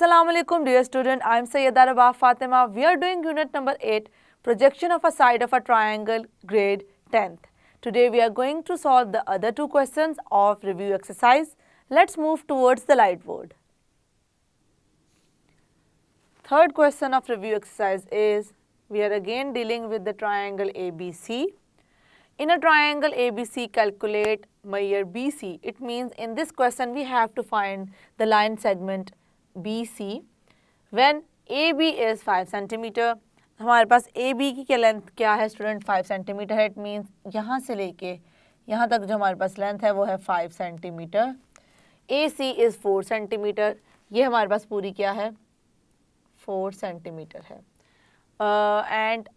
Assalamu alaikum dear student, I am Sayyida Rabah Fatima. We are doing unit number 8, projection of a side of a triangle, grade 10th. Today we are going to solve the other two questions of review exercise. Let's move towards the light board. Third question of review exercise is, we are again dealing with the triangle ABC. In a triangle ABC, calculate measure BC. It means in this question we have to find the line segment BC when AB is 5 cm. हमारे पास AB की क्या length क्या है student 5 centimetre है. It means यहाँ से लेके यहाँ तक जो हमारे पास लेंथ है वो है 5 सेंटीमीटर. AC is 4 centimetre. ये हमारे पास पूरी क्या है 4 सेंटीमीटर है. And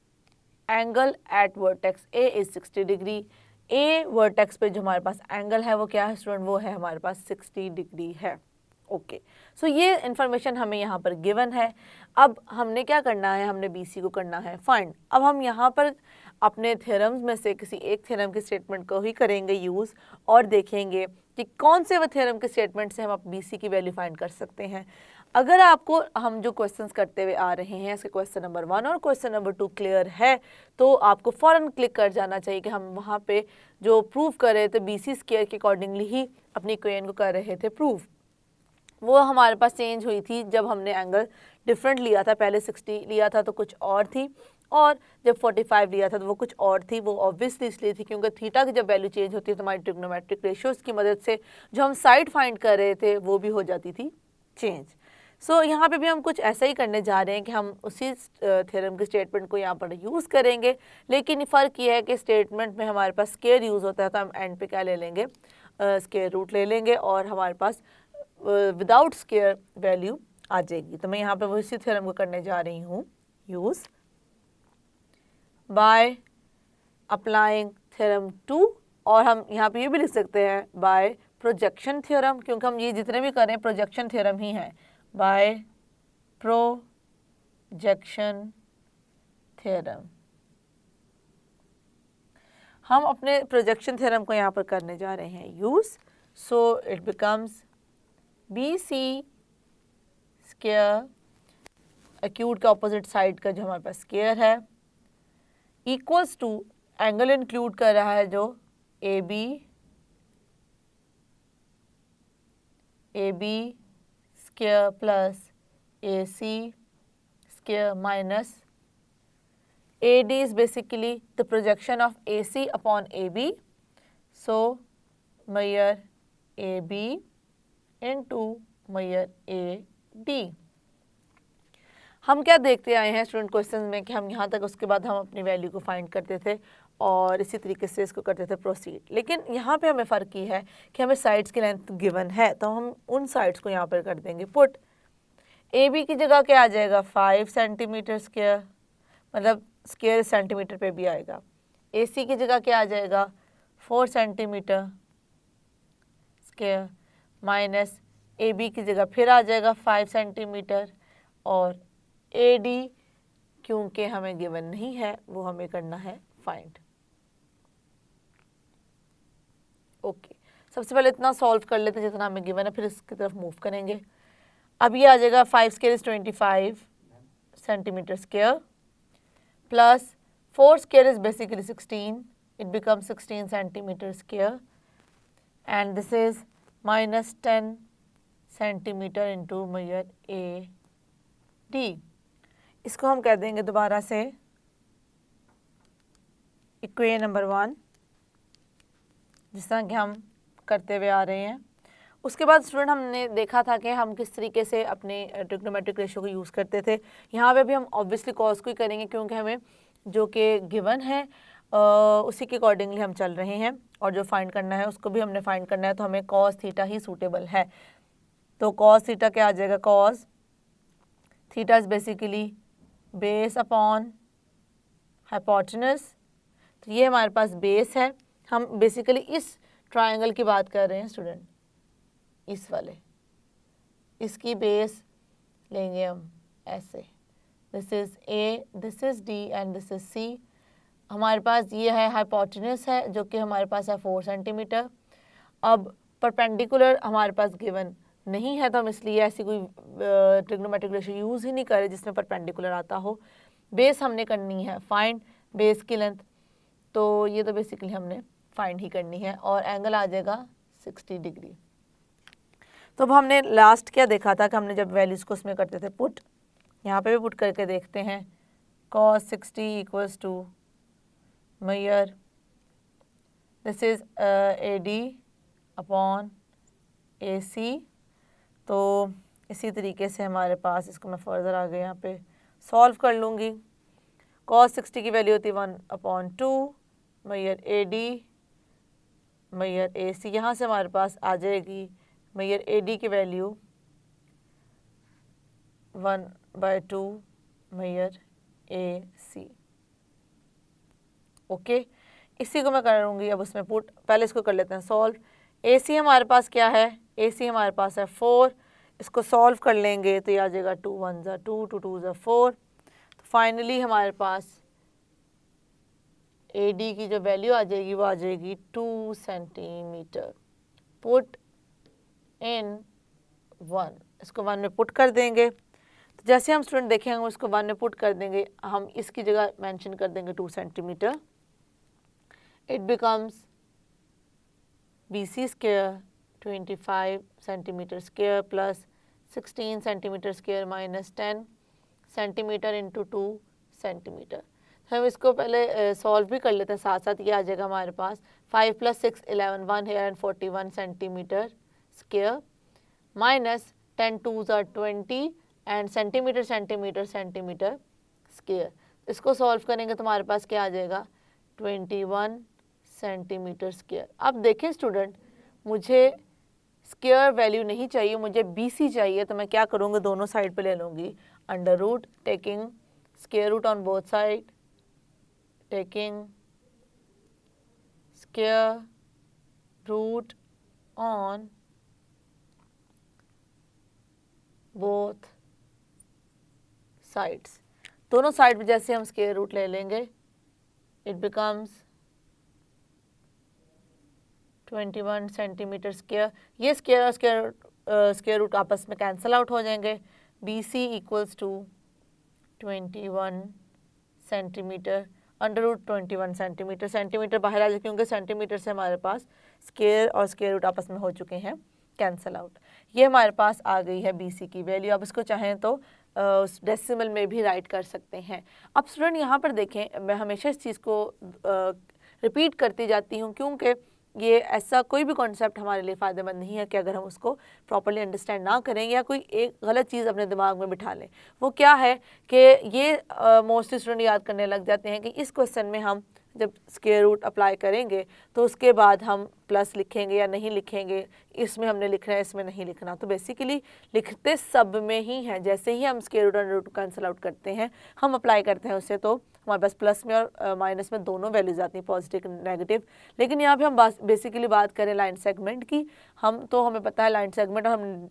angle eight vertex A is 60 degree. A vertex पे जो हमारे पास एंगल है वो क्या है स्टूडेंट, वो है हमारे पास 60 डिग्री है. ओके सो ये इन्फॉर्मेशन हमें यहाँ पर गिवन है. अब हमने क्या करना है, हमने BC को करना है फाइंड. अब हम यहाँ पर अपने थ्योरम्स में से किसी एक थ्योरम की स्टेटमेंट को ही करेंगे यूज़ और देखेंगे कि कौन से वो थ्योरम के स्टेटमेंट से हम BC की वैल्यू फाइंड कर सकते हैं. अगर आपको हम जो क्वेश्चंस करते हुए आ रहे हैं इसके क्वेश्चन नंबर 1 और क्वेश्चन नंबर 2 क्लियर है तो आपको फ़ौरन क्लिक कर जाना चाहिए कि हम वहाँ पे जो प्रूव कर रहे थे BC स्क्वायर के अकॉर्डिंगली ही अपनी इक्वेशन को कर रहे थे प्रूव. वो हमारे पास चेंज हुई थी जब हमने एंगल डिफरेंट लिया था. पहले 60 लिया था तो कुछ और थी और जब 45 लिया था तो वो कुछ और थी. वो ऑब्वियसली इसलिए थी क्योंकि थीटा की जब वैल्यू चेंज होती है तो हमारी ट्रिग्नोमेट्रिक रेशियोज़ की मदद से जो हम साइड फाइंड कर रहे थे वो भी हो जाती थी चेंज. सो यहाँ पे भी हम कुछ ऐसा ही करने जा रहे हैं कि हम उसी थ्योरम के स्टेटमेंट को यहाँ पर यूज़ करेंगे. लेकिन फ़र्क ये है कि स्टेटमेंट में हमारे पास स्क्वायर यूज़ होता है तो हम एंड पे क्या ले लेंगे स्क्वायर रूट ले लेंगे और हमारे पास विदाउट स्क्वायर वैल्यू आ जाएगी. तो मैं यहाँ पे वो इसी थ्योरम को करने जा रही हूँ यूज़ बाय अप्लाइंग थ्योरम 2 और हम यहाँ पे ये भी लिख सकते हैं बाय प्रोजेक्शन थ्योरम क्योंकि हम ये जितने भी करें प्रोजेक्शन थ्योरम ही है. बाय प्रोजेक्शन थ्योरम हम अपने प्रोजेक्शन थ्योरम को यहाँ पर करने जा रहे हैं use. So it becomes BC square acute के ऑपोजिट साइड का जो हमारे पास स्क्वायर है इक्वल्स टू एंगल इंक्लूड कर रहा है जो AB square plus AC square minus AD is basically the projection of AC upon AB. So measure AB into measure AD. हम क्या देखते आए हैं स्टूडेंट क्वेश्चन में कि हम यहाँ तक उसके बाद हम अपनी वैल्यू को फाइंड करते थे और इसी तरीके से इसको करते थे प्रोसीड. लेकिन यहाँ पे हमें फ़र्क ये है कि हमें साइड्स की लेंथ गिवन है तो हम उन साइड्स को यहाँ पर कर देंगे पुट. AB की जगह क्या आ जाएगा 5 सेंटीमीटर स्क्वायर, मतलब स्क्वायर सेंटीमीटर पे भी आएगा. AC की जगह क्या आ जाएगा 4 सेंटीमीटर स्क्वायर माइनस AB की जगह फिर आ जाएगा 5 सेंटीमीटर और AD क्योंकि हमें गिवन नहीं है वो हमें करना है फाइंड. ओके सबसे पहले इतना सॉल्व कर लेते हैं जितना हमें गिवन है फिर इसकी तरफ मूव करेंगे. अब ये आ जाएगा 5 square is 25 centimetre square plus 4 square is basically 16. It becomes 16 centimeter square and this is minus 10 centimeter into measure AD. इसको हम कह देंगे दोबारा से इक्वेशन नंबर 1 जिस तरह कि हम करते हुए आ रहे हैं. उसके बाद स्टूडेंट हमने देखा था कि हम किस तरीके से अपने ट्रिग्नोमेट्रिक रेशियो को यूज़ करते थे. यहाँ पे भी हम ऑब्वियसली कॉस को ही करेंगे क्योंकि हमें जो कि गिवन है उसी के अकॉर्डिंगली हम चल रहे हैं और जो फाइंड करना है उसको भी हमने फाइंड करना है तो हमें कॉस थीटा ही सूटेबल है. तो कॉस थीटा क्या आ जाएगा cos theta is basically base upon hypotenuse. तो ये हमारे पास बेस है. हम बेसिकली इस ट्राइंगल की बात कर रहे हैं स्टूडेंट, इस वाले इसकी बेस लेंगे हम ऐसे. This is A, this is D and this is C. हमारे पास ये है हाइपोटेनस है जो कि हमारे पास है 4 सेंटीमीटर. अब परपेंडिकुलर हमारे पास गिवन नहीं है तो हम इसलिए ऐसी कोई ट्रिग्नोमेट्रिक रेशियो यूज़ ही नहीं करें जिसमें परपेंडिकुलर आता हो। बेस हमने करनी है फाइंड बेस की लेंथ, तो ये तो बेसिकली हमने फाइंड ही करनी है और एंगल आ जाएगा 60 डिग्री। तो अब हमने लास्ट क्या देखा था कि हमने जब वैल्यूज़ को उसमें करते थे पुट, यहाँ पे भी पुट करके देखते हैं। cos 60 equals to measure this is AD upon AC। तो इसी तरीके से हमारे पास, इसको मैं फर्दर आगे यहाँ पे सॉल्व कर लूँगी। cos 60 की वैल्यू होती है 1/2 मैयर AD मैयर AC। यहाँ से हमारे पास आ जाएगी मैयर AD की वैल्यू 1/2 मैयर AC। ओके, इसी को मैं करूँगी अब उसमें पुट। पहले इसको कर लेते हैं सॉल्व। AC हमारे पास क्या है, AC हमारे पास है 4, इसको सॉल्व कर लेंगे तो ये आ जाएगा 2 1 ज़ा 2 2 2 ज़ा 4। तो फाइनली हमारे पास AD की जो वैल्यू आ जाएगी वो आ जाएगी 2 सेंटीमीटर। पुट इन 1, इसको 1 में पुट कर देंगे। तो जैसे हम स्टूडेंट देखेंगे हम इसको 1 में पुट कर देंगे, हम इसकी जगह मेंशन कर देंगे 2 centimetre. It becomes BC square 25 centimetre square plus 16 centimetre square minus 10 centimetre into 2 centimetre. हम इसको पहले सॉल्व भी कर लेते हैं साथ साथ। ये आ जाएगा हमारे पास 5 + 6 11 1 here and 41 centimetre square minus 10 2 ज़ा 20 and centimetre centimetre centimetre square. इसको सॉल्व करेंगे तो हमारे पास क्या आ जाएगा 21 सेंटीमीटर स्क्वायर। अब देखें स्टूडेंट, मुझे स्क्वायर वैल्यू नहीं चाहिए, मुझे BC चाहिए। तो मैं क्या करूँगी, दोनों साइड पे ले लूँगी under root, taking square root on both side, taking square root on both sides. दोनों साइड पे जैसे हम स्क्वायर रूट ले लेंगे, इट बिकम्स 21 सेंटीमीटर स्क्वायर। ये स्क्वायर और स्क्वायर रूट आपस में कैंसिल आउट हो जाएंगे। BC equals to 21 centimetre under root 21 centimetre. Centimetre बाहर आ जाए क्योंकि सेंटीमीटर से हमारे पास स्क्वायर और स्क्वायर रूट आपस में हो चुके हैं कैंसिल आउट। ये हमारे पास आ गई है BC की वैल्यू। अब इसको चाहें तो उस डेसिमल में भी राइट कर सकते हैं। अब स्टूडेंट यहाँ पर देखें, मैं हमेशा इस चीज़ को रिपीट करती जाती हूँ क्योंकि ये ऐसा कोई भी कॉन्सेप्ट हमारे लिए फ़ायदेमंद नहीं है कि अगर हम उसको प्रॉपर्ली अंडरस्टैंड ना करें या कोई एक गलत चीज़ अपने दिमाग में बिठा लें। वो क्या है कि ये मोस्टली स्टूडेंट याद करने लग जाते हैं कि इस क्वेश्चन में हम जब स्क्वायर रूट अप्लाई करेंगे तो उसके बाद हम प्लस लिखेंगे या नहीं लिखेंगे, इसमें हमने लिखना है इसमें नहीं लिखना। तो बेसिकली लिखते सब में ही है। जैसे ही हम स्क्वायर रूट और रूट कैंसिल आउट करते हैं, हम अप्लाई करते हैं उससे, तो हमारे पास प्लस में और माइनस में दोनों वैल्यूज आती हैं, पॉजिटिव नेगेटिव। लेकिन यहाँ पे हम बेसिकली बात करें लाइन सेगमेंट की, हमें पता है लाइन सेगमेंट, और हम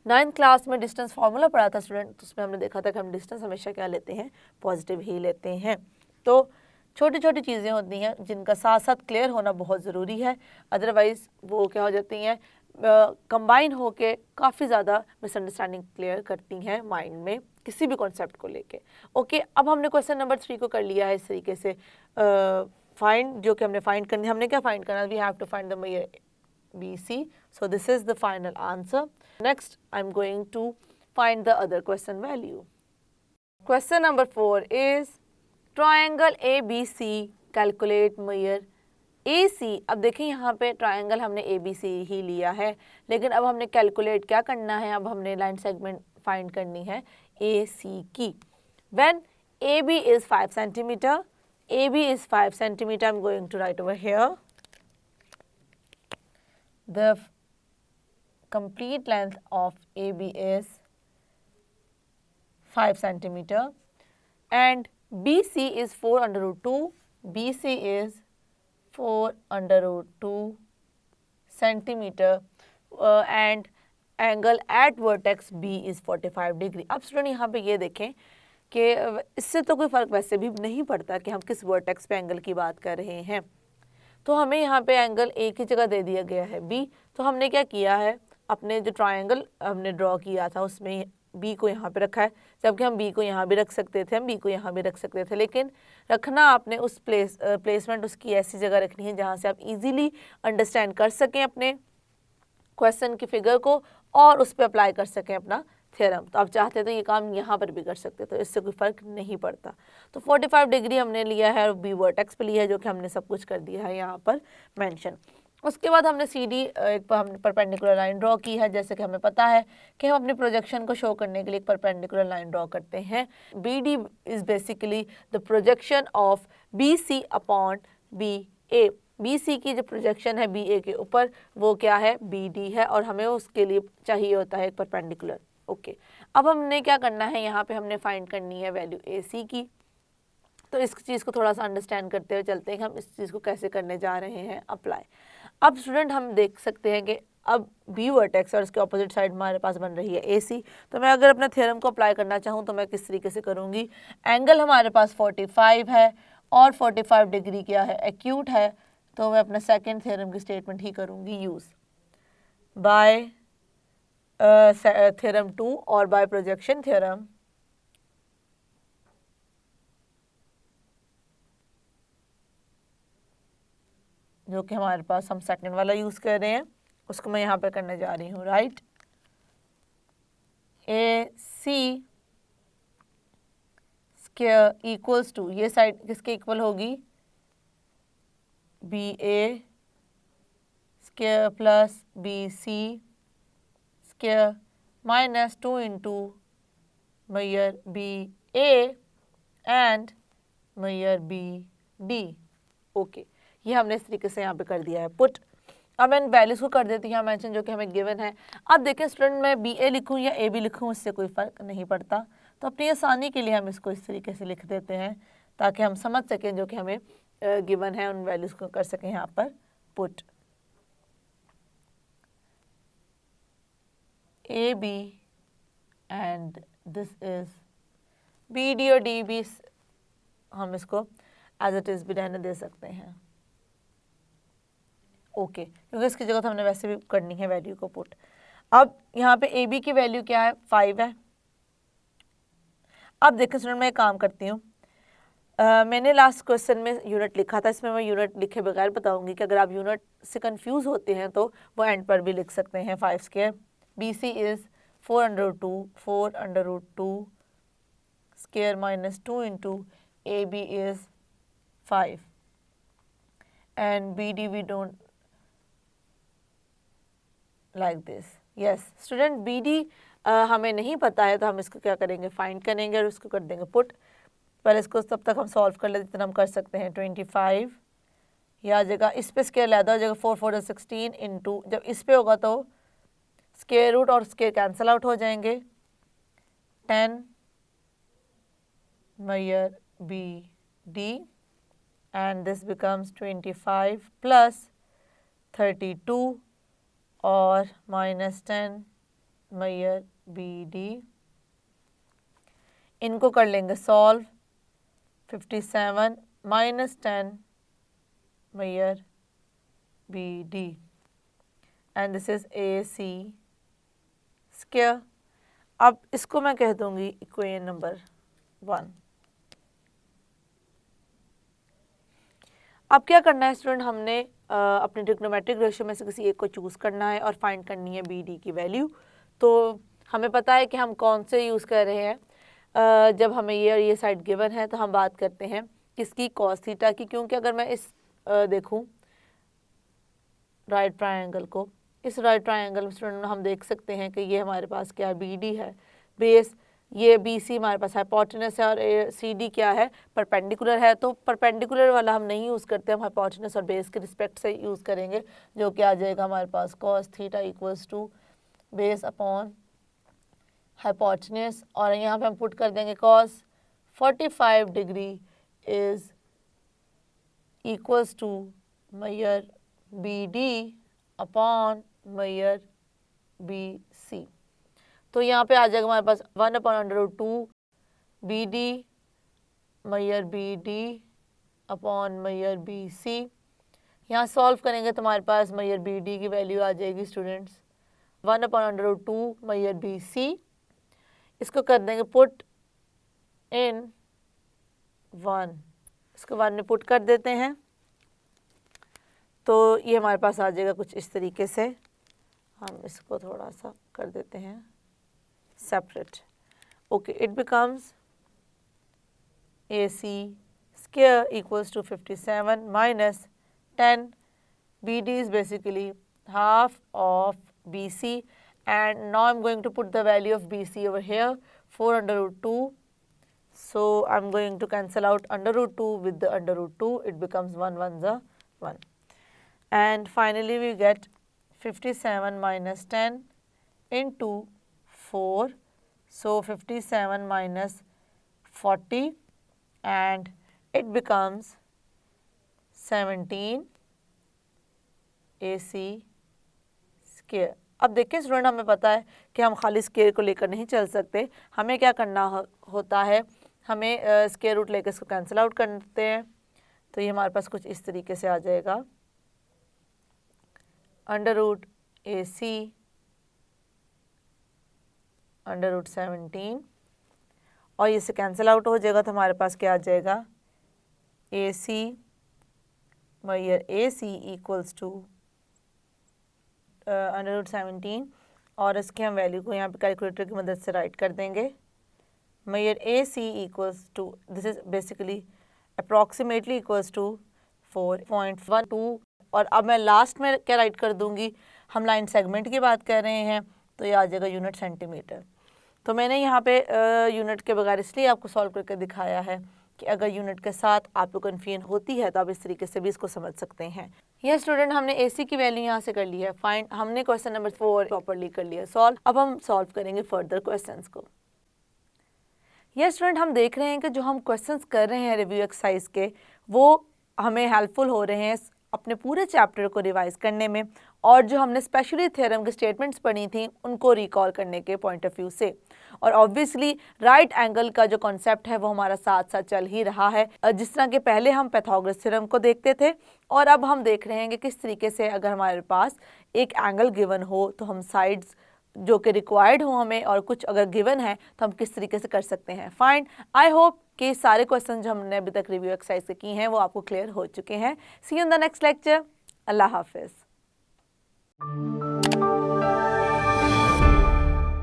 9th क्लास में डिस्टेंस फार्मूला पढ़ा था स्टूडेंट, तो उसमें हमने देखा था कि हम डिस्टेंस हमेशा क्या लेते हैं, पॉजिटिव ही लेते हैं। तो छोटी छोटी चीज़ें होती हैं जिनका साथ साथ क्लियर होना बहुत ज़रूरी है, अदरवाइज़ वो क्या हो जाती हैं, कंबाइन होके काफ़ी ज़्यादा मिसअंडरस्टैंडिंग क्लियर करती हैं माइंड में किसी भी कॉन्सेप्ट को लेके। ओके, अब हमने क्वेश्चन नंबर 3 को कर लिया है इस तरीके से। फाइंड, जो कि हमने फाइंड करनी, हमने क्या फाइंड करना, we have to find the measure BC, so this is the final answer. Next I'm going to find the other question value. Question number 4 is triangle ABC calculate measure AC। अब देखें यहाँ पे triangle हमने ABC ही लिया है, लेकिन अब हमने कैलकुलेट क्या करना है, अब हमने लाइन सेगमेंट फाइंड करनी है AC की। When AB is 5 centimeter, AB is 5 centimeter, I'm going to write over here. The complete length of AB is 5 centimeter and BC is 4 under root 2. BC is 4 under root 2 centimeter and angle at vertex B is 45 degree. अब student यहाँ पे ये देखें कि इससे तो कोई फ़र्क वैसे भी नहीं पड़ता कि हम किस वर्टेक्स पे एंगल की बात कर रहे हैं। तो हमें यहाँ पे एंगल A की जगह दे दिया गया है B, तो हमने क्या किया है, अपने जो ट्रायंगल हमने ड्रॉ किया था उसमें बी को यहाँ पे रखा है, जबकि हम बी को यहाँ भी रख सकते थे, हम बी को यहाँ भी रख सकते थे, लेकिन रखना आपने उस प्लेसमेंट उसकी ऐसी जगह रखनी है जहाँ से आप इजीली अंडरस्टैंड कर सकें अपने क्वेश्चन की फिगर को और उस पर अप्लाई कर सकें अपना थ्योरम। तो आप चाहते तो ये काम यहाँ पर भी कर सकते, तो इससे कोई फ़र्क नहीं पड़ता। तो 45 डिग्री हमने लिया है और बी वर्टेक्स पे लिया है, जो कि हमने सब कुछ कर दिया है यहाँ पर मेंशन। उसके बाद हमने सी डी एक हमने परपेंडिकुलर लाइन ड्रॉ की है। जैसे कि हमें पता है कि हम अपने प्रोजेक्शन को शो करने के लिए एक परपेंडिकुलर लाइन ड्रॉ करते हैं। B D is basically the projection of B C upon B A. B C की जो प्रोजेक्शन है बी ए के ऊपर वो क्या है, बी डी है, और हमें उसके लिए चाहिए होता है एक परपेंडिकुलर। ओके, अब हमने क्या करना है, यहाँ पे हमने फाइंड करनी है वैल्यू ए सी की। तो इस चीज़ को थोड़ा सा अंडरस्टैंड करते हुए चलते हैं कि हम इस चीज़ को कैसे करने जा रहे हैं अप्लाई। अब स्टूडेंट हम देख सकते हैं कि अब बी वर्टेक्स और उसके ऑपोजिट साइड हमारे पास बन रही है ए सी। तो मैं अगर अपने थ्योरम को अप्लाई करना चाहूँ तो मैं किस तरीके से करूँगी, एंगल हमारे पास 45 है और 45 डिग्री क्या है, एक्यूट है, तो मैं अपना सेकेंड थ्योरम की स्टेटमेंट ही करूँगी यूज़ बाय थ्योरम 2 और बाय प्रोजेक्शन थ्योरम जो कि हमारे पास हम सेकंड वाला यूज़ कर रहे हैं, उसको मैं यहाँ पे करने जा रही हूँ। Right, A C square equals to, ये साइड किसके इक्वल होगी, B A square plus B C square minus 2 into measure B A and measure B D. Okay, ये हमने इस तरीके से यहाँ पे कर दिया है पुट। अब मैं इन वैल्यूज़ को कर देती हूँ मेंशन जो कि हमें गिवन है। अब देखें स्टूडेंट, मैं बी ए लिखूँ या ए बी लिखूँ इससे कोई फ़र्क नहीं पड़ता, तो अपनी आसानी के लिए हम इसको इस तरीके से लिख देते हैं ताकि हम समझ सकें जो कि हमें गिवन है, उन वैल्यूज़ को कर सकें यहाँ पर put. A B and this is B D, और डी बी हम इसको एज इट इज़ भी रहने दे सकते हैं। ओके, क्योंकि इसकी जगह तो हमने वैसे भी करनी है वैल्यू को पुट। अब यहाँ पे ए बी की वैल्यू क्या है, 5 है। अब देखिए स्टूडेंट, मैं एक काम करती हूँ, मैंने लास्ट क्वेश्चन में यूनिट लिखा था, इसमें मैं यूनिट लिखे बगैर बताऊंगी कि अगर आप यूनिट से कंफ्यूज होते हैं तो वो एंड पर भी लिख सकते हैं। 5 square B C is 4√2 square minus 2 into A B is 5 and B D we don't like this. Yes student, B D हमें नहीं पता है, तो हम इसको क्या करेंगे, फाइंड करेंगे और उसको कर देंगे पुट। पहले इसको तब तक हम सॉल्व कर लेते जितना हम कर सकते हैं। 25 या जगह इस पे स्केयर ला दो, जगह 4 4 16 इंटू, जब इस पे होगा तो स्केयर रूट और स्केयर कैंसिल आउट हो जाएंगे, 10 measure B D and this becomes 25 plus 32 और माइनस 10 मेजर बी डी। इनको कर लेंगे solve, 57 minus 10 measure B D and this is A C square. अब इसको मैं कह दूंगी इक्वेशन नंबर 1। अब क्या करना है स्टूडेंट, हमने अपने ट्रिग्नोमेट्रिक रेशियो में से किसी एक को चूज़ करना है और फाइंड करनी है बी डी की वैल्यू। तो हमें पता है कि हम कौन से यूज़ कर रहे हैं, जब हमें ये साइड गिवन है तो हम बात करते हैं किसकी, कॉस थीटा की। क्योंकि अगर मैं इस देखूं राइट ट्रायंगल को, इस राइट ट्रायंगल में स्टूडेंट हम देख सकते हैं कि ये हमारे पास क्या है, बी डी है बेस, ये बी सी हमारे पास हाइपोटेनस है और सी डी क्या है, परपेंडिकुलर है। तो परपेंडिकुलर वाला हम नहीं यूज़ करते, हम हाइपोटेनस और बेस के रिस्पेक्ट से यूज़ करेंगे, जो कि आ जाएगा हमारे पास cos theta equals to base upon hypotenuse, और यहाँ पे हम पुट कर देंगे cos 45 degree is equals to measure B D upon measure B C. तो यहाँ पे आ जाएगा हमारे पास 1/√2 B D measure B D upon measure B C. यहाँ सॉल्व करेंगे तो हमारे पास मेजर बी डी की वैल्यू आ जाएगी स्टूडेंट्स 1/√2 मैयर BC, इसको कर देंगे पुट इन 1, इसको 1 में पुट कर देते हैं तो ये हमारे पास आ जाएगा कुछ इस तरीके से। हम इसको थोड़ा सा कर देते हैं separate. Okay, it becomes AC square equals to 57 minus 10. BD is basically half of BC, and now I'm going to put the value of BC over here, 4/√2. So I'm going to cancel out √2 with the √2. It becomes 1 1s are 1. And finally we get 57 minus 10 into 4. So 57 minus 40, and it becomes 17 AC square. अब देखिए student, हमें पता है कि हम खाली square को लेकर नहीं चल सकते, हमें क्या करना होता है, हमें स्क्वायर रूट लेकर इसको कैंसिल आउट करते हैं। तो ये हमारे पास कुछ इस तरीके से आ जाएगा, √AC √17, और ये से कैंसिल आउट हो जाएगा तो हमारे पास क्या आ जाएगा, AC Maihar AC equals to √17, और इसके हम वैल्यू को यहाँ पे कैलकुलेटर की मदद से राइट कर देंगे। Measure AC equals to, this is basically approximately equals to 4.12, और अब मैं लास्ट में क्या राइट कर दूँगी, हम लाइन सेगमेंट की बात कर रहे हैं तो ये आ जाएगा यूनिट सेंटीमीटर। तो मैंने यहाँ पे यूनिट के बगैर इसलिए आपको सॉल्व करके दिखाया है कि अगर यूनिट के साथ आपको कन्फ्यूजन होती है तो आप इस तरीके से भी इसको समझ सकते हैं। ये स्टूडेंट, हमने AC की वैल्यू यहाँ से कर ली है फाइंड, हमने क्वेश्चन नंबर 4 प्रॉपरली कर लिया सॉल्व। अब हम सॉल्व करेंगे फर्दर क्वेश्चंस को। ये स्टूडेंट, हम देख रहे हैं कि जो हम क्वेश्चंस कर रहे हैं रिव्यू एक्सरसाइज के, वो हमें हेल्पफुल हो रहे हैं अपने पूरे चैप्टर को रिवाइज करने में, और जो हमने स्पेशली थ्योरम की स्टेटमेंट्स पढ़ी थी उनको रिकॉल करने के पॉइंट ऑफ व्यू से। और ऑब्वियसली राइट एंगल का जो कॉन्सेप्ट है वो हमारा साथ साथ चल ही रहा है, जिस तरह के पहले हम पाइथागोरस थ्योरम को देखते थे, और अब हम देख रहे हैं कि किस तरीके से अगर हमारे पास एक एंगल गिवन हो तो हम साइड्स जो कि रिक्वायर्ड हो हमें, और कुछ अगर गिवन है तो हम किस तरीके से कर सकते हैं फाइंड। आई होप कि सारे क्वेश्चन जो हमने अभी तक रिव्यू एक्सरसाइज से की हैं वो आपको क्लियर हो चुके हैं। See you in the next lecture. अल्लाह हाफिज़।